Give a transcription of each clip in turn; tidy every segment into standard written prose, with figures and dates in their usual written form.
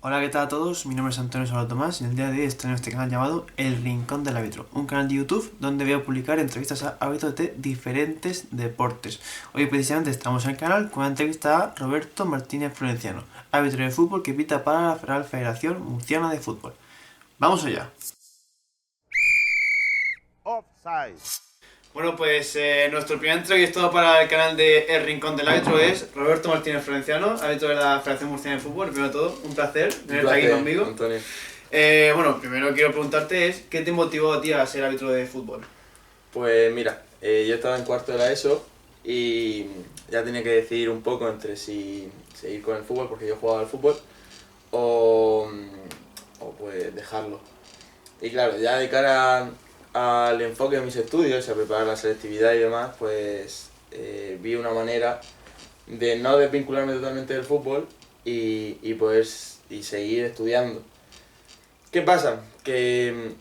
Hola, ¿qué tal a todos? Mi nombre es Antonio Salvador Tomás y en el día de hoy estoy en este canal llamado El Rincón del Árbitro, un canal de YouTube donde voy a publicar entrevistas a árbitros de diferentes deportes. Hoy precisamente estamos en el canal con una entrevista a Roberto Martínez Florenciano, árbitro de fútbol que pita para la Real Federación Murciana de Fútbol. ¡Vamos allá! Offside. Bueno, pues nuestro primer entrevistado para el canal de El Rincón del Árbitro es Roberto Martínez Florenciano, árbitro de la Federación Murciana de Fútbol. Primero de todo, un placer tenerte aquí conmigo. Antonio. Bueno, primero quiero preguntarte es, ¿qué te motivó a ti a ser árbitro de fútbol? Pues mira, yo estaba en cuarto de la ESO y ya tenía que decidir un poco entre si seguir con el fútbol, porque yo jugaba al fútbol, o, o pues dejarlo. Y claro, ya de cara al enfoque de mis estudios, a preparar la selectividad y demás, pues vi una manera de no desvincularme totalmente del fútbol y seguir estudiando. ¿Qué pasa? Que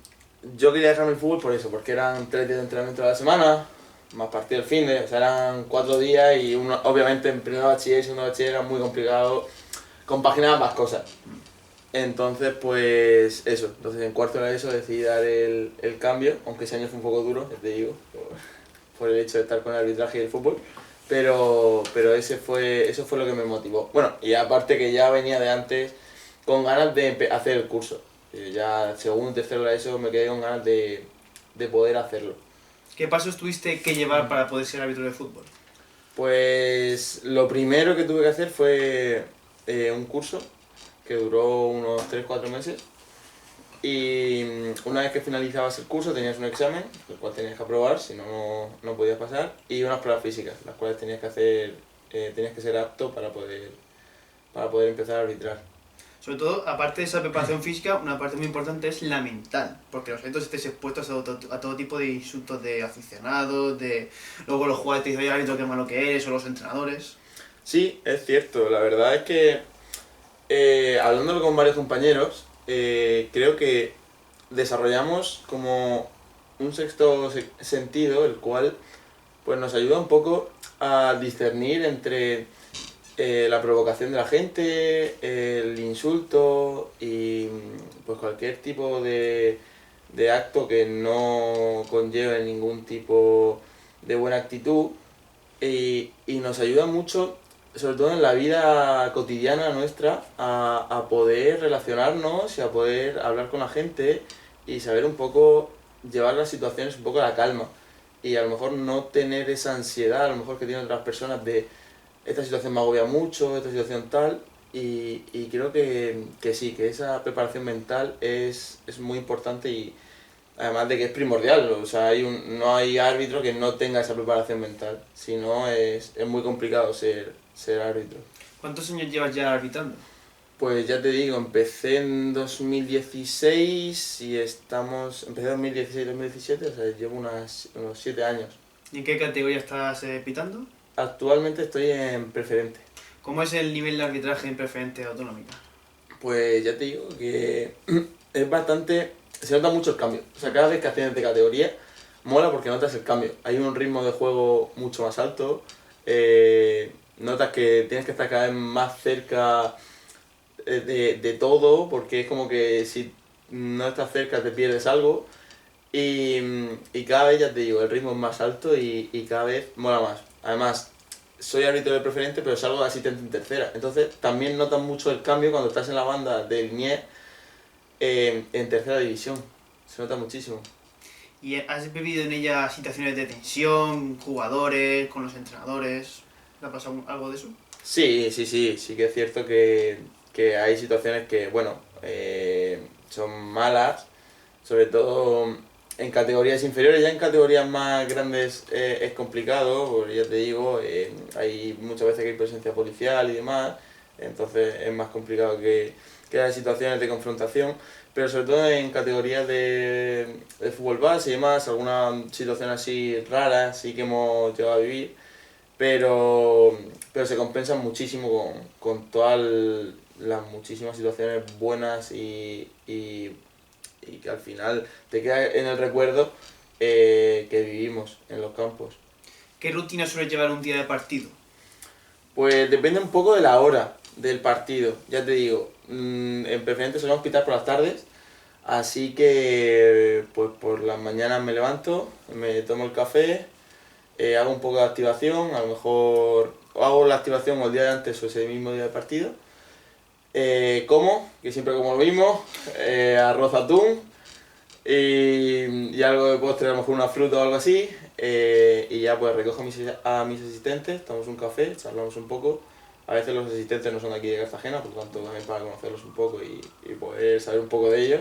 yo quería dejarme el fútbol por eso, porque eran 3 días de entrenamiento a la semana, más partido el fin de, o sea, eran 4 días y uno, obviamente en primer bachiller y segundo bachiller era muy complicado compaginar ambas cosas. Entonces, pues eso, entonces en cuarto de eso decidí dar el cambio, aunque ese año fue un poco duro, ya te digo, por el hecho de estar con el arbitraje y el fútbol, pero eso fue lo que me motivó. Bueno, y aparte que ya venía de antes con ganas de hacer el curso. Ya segundo, tercero de eso me quedé con ganas de poder hacerlo. ¿Qué pasos tuviste que llevar para poder ser árbitro de fútbol? Pues lo primero que tuve que hacer fue un curso que duró unos 3 4 meses y una vez que finalizabas el curso tenías un examen, el cual tenías que aprobar, si no, no podías pasar, y unas pruebas físicas, las cuales tenías que hacer, tenías que ser apto para poder empezar a arbitrar. Sobre todo, aparte de esa preparación física, una parte muy importante es la mental, porque los árbitros estáis expuestos a todo tipo de insultos de aficionados, de luego los jugadores te dicen, oye, árbitro, qué malo que eres, o los entrenadores. Sí, es cierto, la verdad es que hablándolo con varios compañeros, creo que desarrollamos como un sexto sentido, el cual pues nos ayuda un poco a discernir entre la provocación de la gente, el insulto y pues cualquier tipo de acto que no conlleve ningún tipo de buena actitud y nos ayuda mucho, sobre todo en la vida cotidiana nuestra, a poder relacionarnos y a poder hablar con la gente y saber un poco llevar las situaciones un poco a la calma y a lo mejor no tener esa ansiedad a lo mejor que tienen otras personas de esta situación me agobia mucho, esta situación tal, y creo que sí, que esa preparación mental es muy importante y además de que es primordial, o sea, no hay árbitro que no tenga esa preparación mental, si no es muy complicado ser árbitro. ¿Cuántos años llevas ya arbitrando? Pues ya te digo, empecé en 2016 y empecé en 2016-2017, o sea, llevo unos 7 años. ¿Y en qué categoría estás pitando? Actualmente estoy en preferente. ¿Cómo es el nivel de arbitraje en preferente autonómica? Pues ya te digo que es bastante. Se nota mucho el cambio. O sea, cada vez que asciendes de categoría, mola porque notas el cambio. Hay un ritmo de juego mucho más alto. Notas que tienes que estar cada vez más cerca de todo, porque es como que si no estás cerca te pierdes algo. Y cada vez, ya te digo, el ritmo es más alto y cada vez mola más. Además, soy árbitro de preferente, pero salgo de asistente en tercera. Entonces, también notas mucho el cambio cuando estás en la banda del NIE en tercera división. Se nota muchísimo. ¿Y has vivido en ella situaciones de tensión, jugadores, con los entrenadores? ¿Te ha pasado algo de eso? Sí que es cierto que hay situaciones que, bueno, son malas, sobre todo en categorías inferiores. Ya en categorías más grandes es complicado, porque ya te digo, hay muchas veces que hay presencia policial y demás, entonces es más complicado que haya situaciones de confrontación, pero sobre todo en categorías de fútbol base y demás, alguna situación así rara sí que hemos llegado a vivir, pero, pero se compensan muchísimo con todas las muchísimas situaciones buenas y que al final te queda en el recuerdo que vivimos en los campos. ¿Qué rutina suele llevar un día de partido? Pues depende un poco de la hora del partido, ya te digo. En preferente solemos pitar por las tardes, así que pues por las mañanas me levanto, me tomo el café, hago un poco de activación, a lo mejor hago la activación o el día de antes o ese mismo día de partido. Como, que siempre como lo mismo, arroz atún y algo de postre, a lo mejor una fruta o algo así. Y ya pues recojo a mis asistentes, tomamos un café, charlamos un poco. A veces los asistentes no son de aquí de Cartagena, por lo tanto también para conocerlos un poco y poder saber un poco de ellos.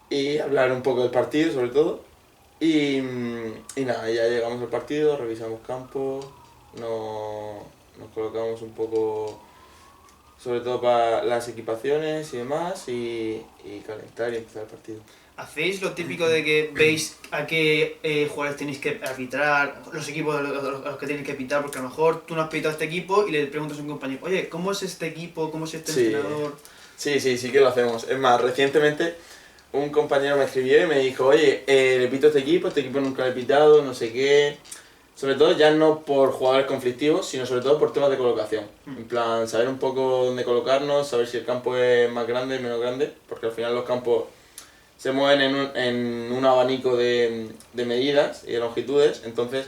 Y hablar un poco del partido sobre todo. Y nada, ya llegamos al partido, revisamos campo, nos colocamos un poco sobre todo para las equipaciones y demás, y calentar y empezar el partido. ¿Hacéis lo típico de que veis a qué jugadores tenéis que arbitrar, los equipos a los que tenéis que pitar? Porque a lo mejor tú no has pitado a este equipo y le preguntas a un compañero, oye, ¿cómo es este equipo? ¿Cómo es este Sí, entrenador? sí que lo hacemos. Es más, recientemente un compañero me escribió y me dijo, oye, le pito a este equipo nunca le he pitado, no sé qué. Sobre todo ya no por jugadores conflictivos, sino sobre todo por temas de colocación. En plan, saber un poco dónde colocarnos, saber si el campo es más grande, menos grande, porque al final los campos se mueven en un abanico de medidas y de longitudes, entonces,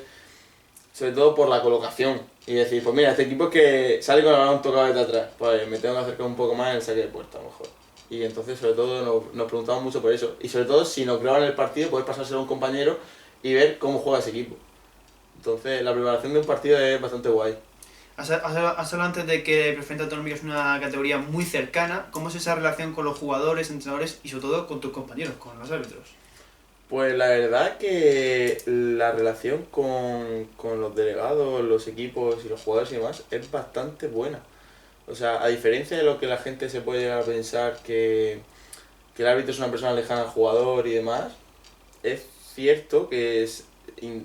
sobre todo por la colocación. Y decir, pues mira, este equipo es que sale con el balón tocado desde atrás, pues me tengo que acercar un poco más en el saque de puerta, a lo mejor. Y entonces, sobre todo, nos preguntamos mucho por eso. Y sobre todo, si nos graban el partido, puedes pasárselo a un compañero y ver cómo juega ese equipo. Entonces, la preparación de un partido es bastante guay. Has hablado antes de que Preferente Autonómica es una categoría muy cercana. ¿Cómo es esa relación con los jugadores, entrenadores y sobre todo con tus compañeros, con los árbitros? Pues la verdad que la relación con los delegados, los equipos y los jugadores y demás es bastante buena. O sea, a diferencia de lo que la gente se puede llegar a pensar que el árbitro es una persona lejana al jugador y demás, es cierto que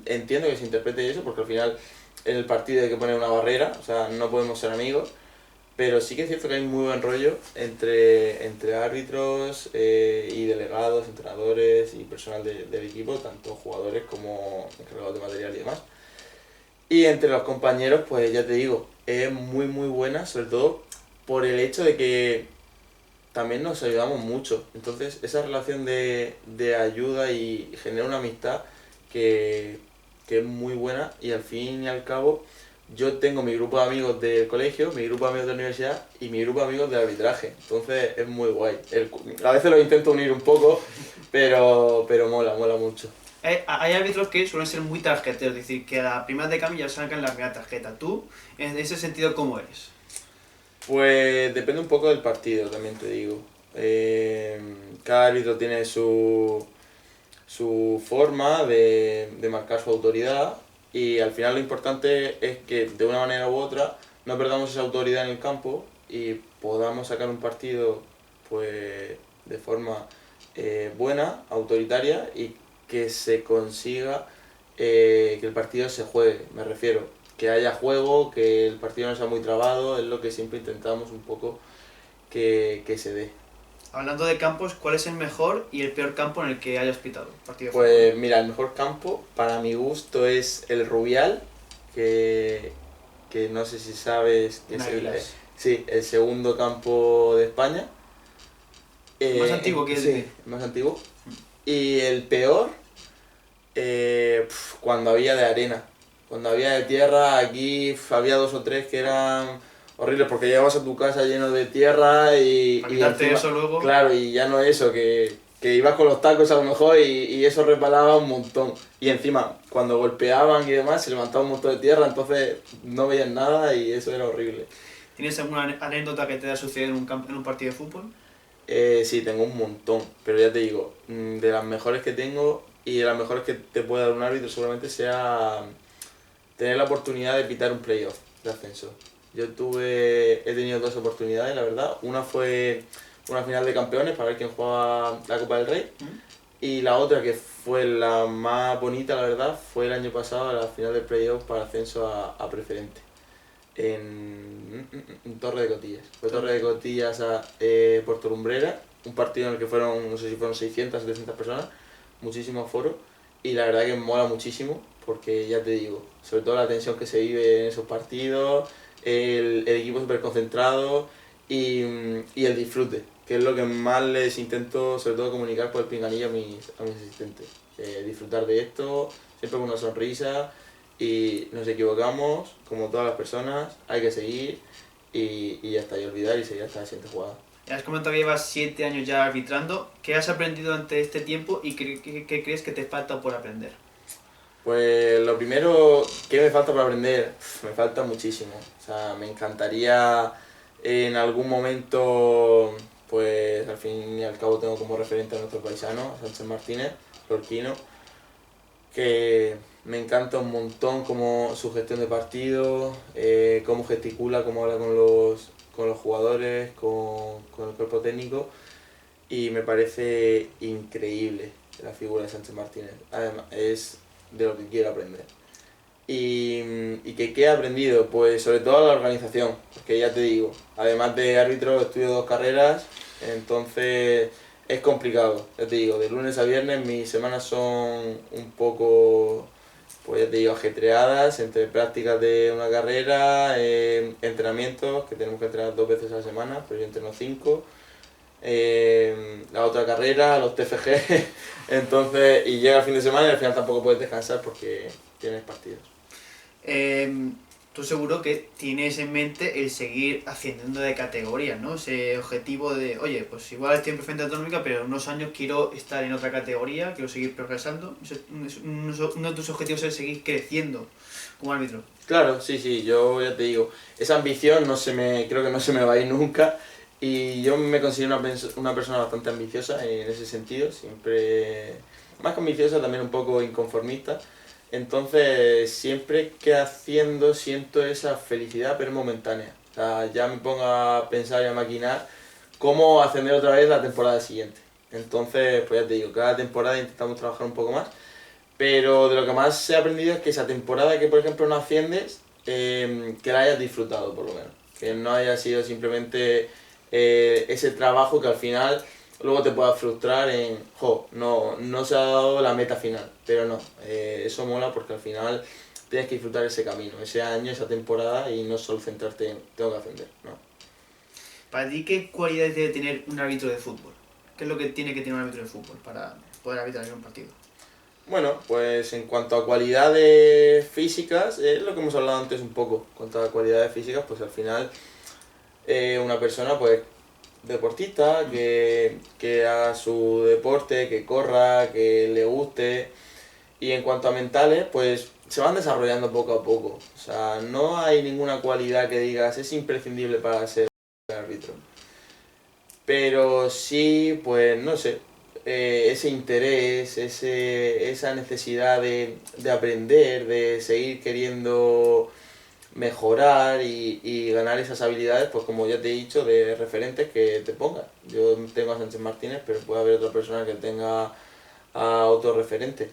entiendo que se interprete eso porque al final en el partido hay que poner una barrera, o sea, no podemos ser amigos, pero sí que es cierto que hay muy buen rollo entre árbitros y delegados, entrenadores y personal del equipo, tanto jugadores como encargados de material y demás. Y entre los compañeros, pues ya te digo, es muy buena, sobre todo por el hecho de que también nos ayudamos mucho. Entonces, esa relación de ayuda y genera una amistad que, que es muy buena y al fin y al cabo yo tengo mi grupo de amigos del colegio, mi grupo de amigos de la universidad y mi grupo de amigos del arbitraje. Entonces es muy guay. A veces lo intento unir un poco, pero mola mucho. Hay árbitros que suelen ser muy tarjeteros, es decir, que a la primera de cambio ya sacan la primera tarjeta. ¿Tú, en ese sentido, cómo eres? Pues depende un poco del partido, también te digo. Cada árbitro tiene su forma de marcar su autoridad y al final lo importante es que de una manera u otra no perdamos esa autoridad en el campo y podamos sacar un partido pues de forma buena, autoritaria y que se consiga que el partido se juegue, me refiero, que haya juego, que el partido no sea muy trabado, es lo que siempre intentamos un poco que se dé. Hablando de campos, ¿cuál es el mejor y el peor campo en el que hayas pitado partido de Pues fútbol? mira, el mejor campo para mi gusto es el Rubial, que, que no sé si sabes que En es Águilas. sí, el segundo campo de España. Más antiguo, quieres Sí, decir. el más antiguo. Y el peor, cuando había de arena. Cuando había de tierra, aquí había dos o tres que eran horribles porque llegabas a tu casa lleno de tierra Para y quitarte encima, eso luego. claro, y ya no eso, que ibas con los tacos a lo mejor y eso resbalaba un montón. Y encima, cuando golpeaban y demás, se levantaba un montón de tierra, entonces no veías nada y eso era horrible. ¿Tienes alguna anécdota que te haya sucedido en un partido de fútbol? Sí, tengo un montón, pero ya te digo, de las mejores que tengo y de las mejores que te puede dar un árbitro seguramente sea tener la oportunidad de pitar un playoff de ascenso. He tenido dos oportunidades, la verdad. Una fue una final de campeones para ver quién jugaba la Copa del Rey. Y la otra, que fue la más bonita, la verdad, fue el año pasado, la final del playoff para ascenso a preferente. En Torre de Cotillas. Fue Torre de Cotillas a Puerto Lumbrera, un partido en el que fueron, no sé si fueron 600, 700 personas, muchísimo aforo, y la verdad que mola muchísimo, porque ya te digo, sobre todo la tensión que se vive en esos partidos, el equipo súper concentrado, y el disfrute, que es lo que más les intento sobre todo comunicar por el pinganillo a mis asistentes. Disfrutar de esto, siempre con una sonrisa, y nos equivocamos, como todas las personas, hay que seguir y ya está, y olvidar y seguir hasta la siguiente jugada. Has comentado que llevas 7 años ya arbitrando. ¿Qué has aprendido durante este tiempo y qué crees que te falta por aprender? Pues lo primero, ¿qué me falta para aprender? Me falta muchísimo. O sea, me encantaría en algún momento, pues al fin y al cabo tengo como referente a nuestro paisano, a Sánchez Martínez, lorquino, que me encanta un montón como su gestión de partido, cómo gesticula, cómo habla con los jugadores, con el cuerpo técnico, y me parece increíble la figura de Sánchez Martínez. Además, es de lo que quiero aprender. ¿Y qué he aprendido? Pues sobre todo la organización, porque ya te digo, además de árbitro estudio 2 carreras, entonces es complicado, ya te digo, de lunes a viernes mis semanas son un poco, pues ya te digo, ajetreadas, entre prácticas de una carrera, entrenamientos, que tenemos que entrenar 2 veces a la semana, pero yo entreno 5, la otra carrera, los TFG, entonces, y llega el fin de semana y al final tampoco puedes descansar porque tienes partidos. Tú seguro que tienes en mente el seguir ascendiendo de categoría, ¿no? Ese objetivo de, oye, pues igual estoy en preferente autonómica, pero en unos años quiero estar en otra categoría, quiero seguir progresando. Uno de tus objetivos es seguir creciendo como árbitro. Claro, sí, sí, yo ya te digo, esa ambición creo que no se me va a ir nunca, y yo me considero una persona bastante ambiciosa en ese sentido, siempre más que ambiciosa, también un poco inconformista. Entonces, siempre que haciendo siento esa felicidad, pero es momentánea. O sea, ya me pongo a pensar y a maquinar cómo ascender otra vez la temporada siguiente. Entonces, pues ya te digo, cada temporada intentamos trabajar un poco más, pero de lo que más he aprendido es que esa temporada que, por ejemplo, no asciendes, que la hayas disfrutado, por lo menos. Que no haya sido simplemente ese trabajo que al final luego te pueda frustrar en, no se ha dado la meta final, pero no, eso mola porque al final tienes que disfrutar ese camino, ese año, esa temporada, y no solo centrarte en tengo que ascender, no. Para ti, ¿qué cualidades debe tener un árbitro de fútbol? ¿Qué es lo que tiene que tener un árbitro de fútbol para poder arbitrar en un partido? Bueno, pues en cuanto a cualidades físicas, es lo que hemos hablado antes un poco. En cuanto a cualidades físicas, pues al final una persona pues deportista, que haga su deporte, que corra, que le guste. Y en cuanto a mentales, pues se van desarrollando poco a poco. O sea, no hay ninguna cualidad que digas es imprescindible para ser árbitro. Pero sí, pues no sé, ese interés, esa necesidad de aprender, de seguir queriendo mejorar y ganar esas habilidades, pues como ya te he dicho, de referentes que te pongan. Yo tengo a Sánchez Martínez, pero puede haber otra persona que tenga a otro referente.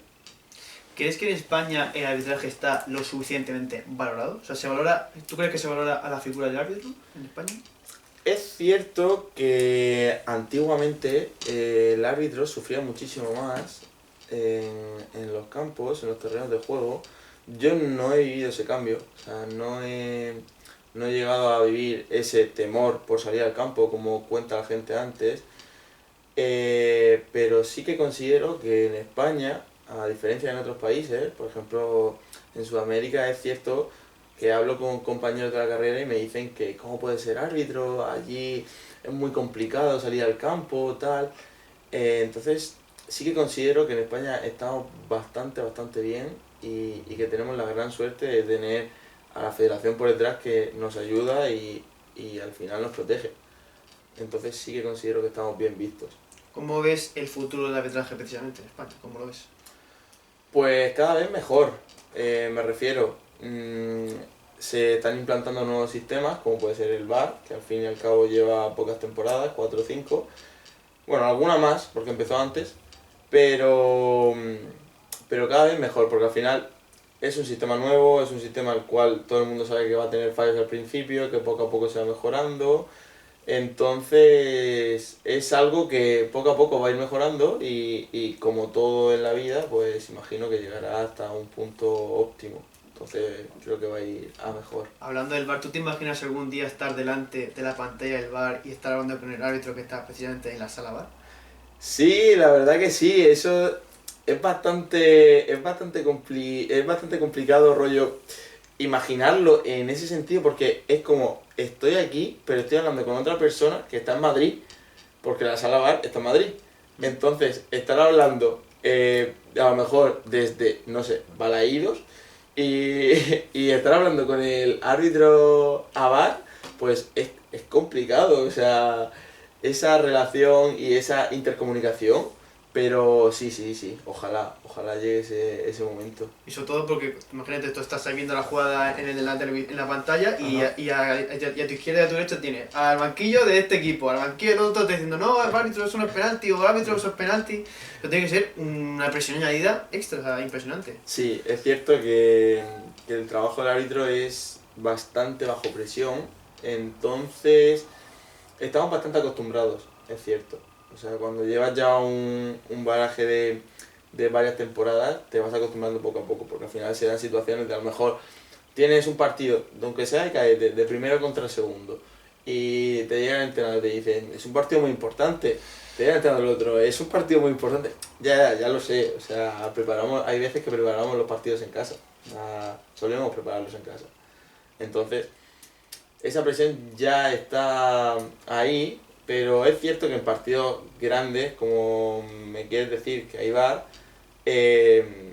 ¿Crees que en España el arbitraje está lo suficientemente valorado? O sea, ¿tú crees que se valora a la figura del árbitro en España? Es cierto que antiguamente el árbitro sufría muchísimo más en los campos, en los terrenos de juego. Yo no he vivido ese cambio, o sea, no he llegado a vivir ese temor por salir al campo como cuenta la gente antes, pero sí que considero que en España, a diferencia de en otros países, por ejemplo en Sudamérica, es cierto que hablo con compañeros de la carrera y me dicen que cómo puede ser árbitro, allí es muy complicado salir al campo, tal. Entonces sí que considero que en España estamos bastante bien, y que tenemos la gran suerte de tener a la federación por detrás que nos ayuda y al final nos protege. Entonces sí que considero que estamos bien vistos. ¿Cómo ves el futuro del arbitraje precisamente en España? ¿Cómo lo ves? Pues cada vez mejor, me refiero. Se están implantando nuevos sistemas, como puede ser el VAR, que al fin y al cabo lleva pocas temporadas, 4 o 5. Bueno, alguna más, porque empezó antes, pero, pero cada vez mejor, porque al final es un sistema nuevo, es un sistema al cual todo el mundo sabe que va a tener fallos al principio, que poco a poco se va mejorando. Entonces es algo que poco a poco va a ir mejorando, y como todo en la vida, pues imagino que llegará hasta un punto óptimo. entonces creo que va a ir a mejor. Hablando del VAR, ¿tú te imaginas algún día estar delante de la pantalla del VAR y estar hablando con el árbitro que está precisamente en la sala VAR? Sí, la verdad que sí, eso es bastante complicado, rollo, imaginarlo en ese sentido, porque es como, estoy aquí, pero estoy hablando con otra persona que está en Madrid, porque la sala bar está en Madrid. Entonces, estar hablando, a lo mejor desde, no sé, Balaídos, y, y estar hablando con el árbitro a bar, pues es complicado, o sea, esa relación y esa intercomunicación, pero sí, sí, sí, ojalá llegue ese momento. Y sobre todo porque, imagínate, tú estás ahí viendo la jugada en la pantalla y, Ajá. y a tu izquierda y a tu derecha tienes al banquillo de este equipo, al banquillo del otro, te diciendo, no, el árbitro eso no es penalti, o el árbitro eso es penalti. Eso tiene que ser una presión añadida extra, o sea, impresionante. Sí, es cierto que el trabajo del árbitro es bastante bajo presión, entonces estamos bastante acostumbrados, es cierto. O sea, cuando llevas ya un bagaje de varias temporadas, te vas acostumbrando poco a poco, porque al final se dan situaciones de a lo mejor tienes un partido, aunque sea de cadete, de primero contra el segundo, y te llega el entrenador y te dicen, es un partido muy importante, te llega el entrenador el otro, es un partido muy importante, ya lo sé, o sea, hay veces que preparamos los partidos en casa, solemos prepararlos en casa. Entonces, esa presión ya está ahí, pero es cierto que en partidos grandes, como me quieres decir que hay VAR, eh,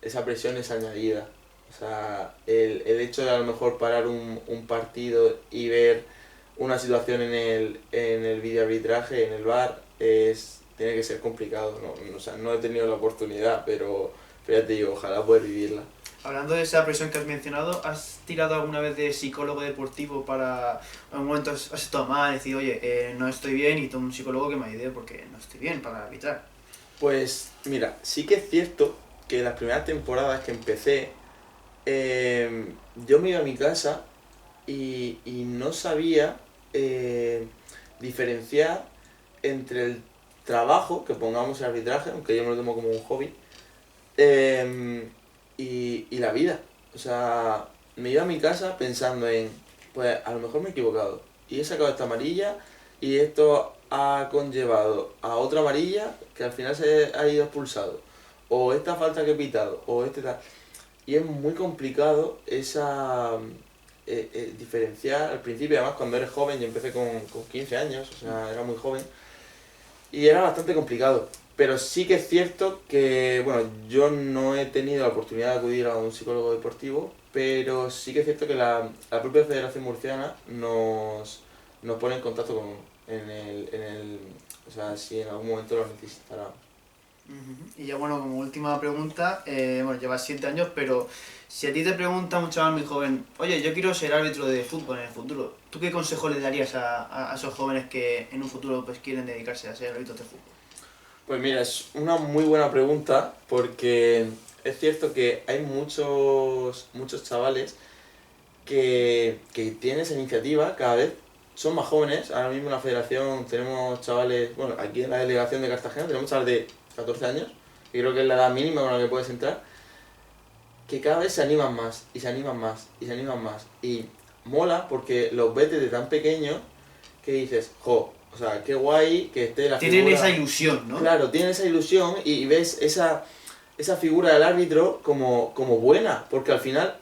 esa presión es añadida. O sea, el hecho de a lo mejor parar un partido y ver una situación en el videoarbitraje, en el VAR, tiene que ser complicado. O sea, no he tenido la oportunidad, pero ya te digo, ojalá poder vivirla. Hablando de esa presión que has mencionado, ¿has tirado alguna vez de psicólogo deportivo para, en un momento has estado mal, decir, oye, no estoy bien y tomo un psicólogo que me ayude porque no estoy bien para arbitrar? Pues mira, sí que es cierto que las primeras temporadas que empecé, yo me iba a mi casa y no sabía diferenciar entre el trabajo, que pongamos el arbitraje, aunque yo me lo tomo como un hobby, y la vida. O sea, me iba a mi casa pensando en, pues a lo mejor me he equivocado y he sacado esta amarilla y esto ha conllevado a otra amarilla que al final se ha ido expulsado. O esta falta que he pitado, o este tal. Y es muy complicado diferenciar al principio, además cuando eres joven, yo empecé con 15 años, o sea, era muy joven, y era bastante complicado. Pero sí que es cierto que, bueno, yo no he tenido la oportunidad de acudir a un psicólogo deportivo, pero sí que es cierto que la propia Federación Murciana nos pone en contacto con o sea, si en algún momento lo necesitara. Y ya bueno, como última pregunta, bueno, llevas 7 años, pero si a ti te pregunta un chaval muy joven, oye, yo quiero ser árbitro de fútbol en el futuro, ¿tú qué consejo le darías a esos jóvenes que en un futuro pues quieren dedicarse a ser árbitros de fútbol? Pues mira, es una muy buena pregunta porque es cierto que hay muchos chavales que tienen esa iniciativa cada vez, son más jóvenes. Ahora mismo en la federación tenemos chavales, bueno, aquí en la delegación de Cartagena tenemos chavales de 14 años, que creo que es la edad mínima con la que puedes entrar, que cada vez se animan más, y se animan más, y se animan más. Y mola porque los ves desde tan pequeños que dices, jo, o sea, qué guay que esté la Tienen figura. esa ilusión, ¿no? Claro, tienen esa ilusión y ves esa figura del árbitro como buena, porque al final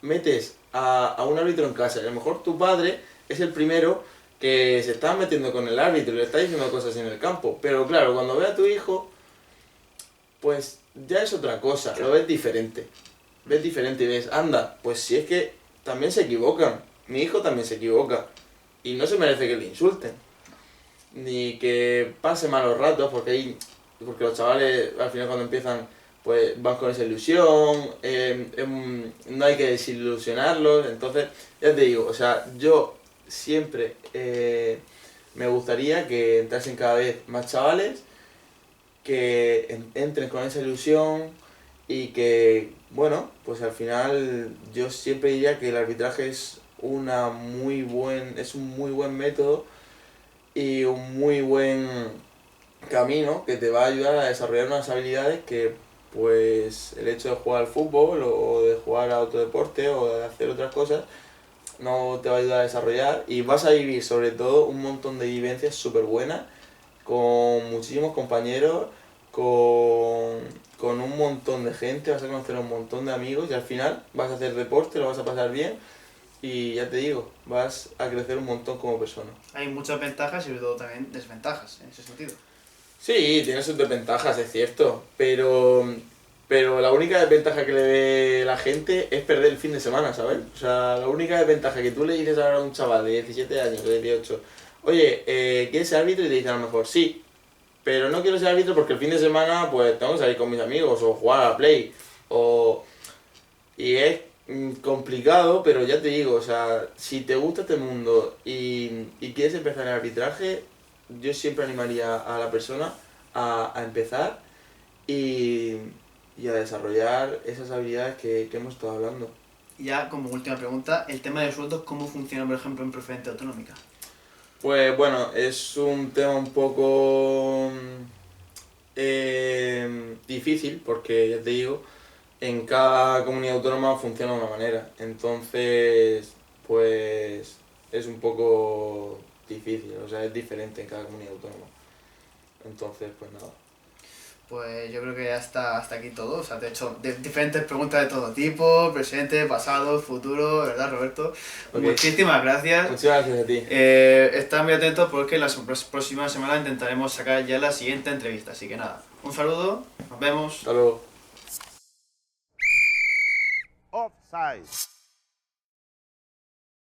metes a un árbitro en casa, y a lo mejor tu padre es el primero que se está metiendo con el árbitro y le está diciendo cosas en el campo, pero claro, cuando ve a tu hijo, pues ya es otra cosa, lo ves diferente y ves, anda, pues si es que también se equivocan, mi hijo también se equivoca y no se merece que le insulten ni que pase malos ratos, porque los chavales al final cuando empiezan pues van con esa ilusión, no hay que desilusionarlos, entonces ya te digo, o sea, yo siempre me gustaría que entrasen cada vez más chavales, que entren con esa ilusión y que, bueno, pues al final yo siempre diría que el arbitraje es un muy buen método y un muy buen camino que te va a ayudar a desarrollar unas habilidades que pues el hecho de jugar al fútbol o de jugar a otro deporte o de hacer otras cosas no te va a ayudar a desarrollar y vas a vivir sobre todo un montón de vivencias súper buenas con muchísimos compañeros, con un montón de gente, vas a conocer a un montón de amigos y al final vas a hacer deporte, lo vas a pasar bien y ya te digo, vas a crecer un montón como persona. Hay muchas ventajas y sobre todo también desventajas en ese sentido. Sí, tiene sus desventajas, es cierto, pero la única desventaja que le ve la gente es perder el fin de semana, ¿sabes? O sea, la única desventaja que tú le dices ahora a un chaval de 17 años o de 18, oye, ¿quieres ser árbitro? Y te dicen a lo mejor, sí, pero no quiero ser árbitro porque el fin de semana pues tengo que salir con mis amigos o jugar a la Play, o... Y es complicado, pero ya te digo, o sea, si te gusta este mundo y quieres empezar en el arbitraje, yo siempre animaría a la persona a empezar y, y a desarrollar esas habilidades que hemos estado hablando. Y ya como última pregunta, el tema de sueldos, ¿cómo funciona por ejemplo en preferente autonómica? Pues bueno, es un tema un poco difícil porque ya te digo, en cada comunidad autónoma funciona de una manera. Entonces, pues es un poco difícil, o sea, es diferente en cada comunidad autónoma. Entonces, pues nada. Pues yo creo que ya está hasta aquí todo. O sea, te he hecho diferentes preguntas de todo tipo, presente, pasado, futuro, ¿verdad, Roberto? Okay. Muchísimas gracias. Muchas gracias a ti. Estad muy atentos porque la próxima semana intentaremos sacar ya la siguiente entrevista. Así que nada, un saludo, nos vemos. Hasta luego. Offside.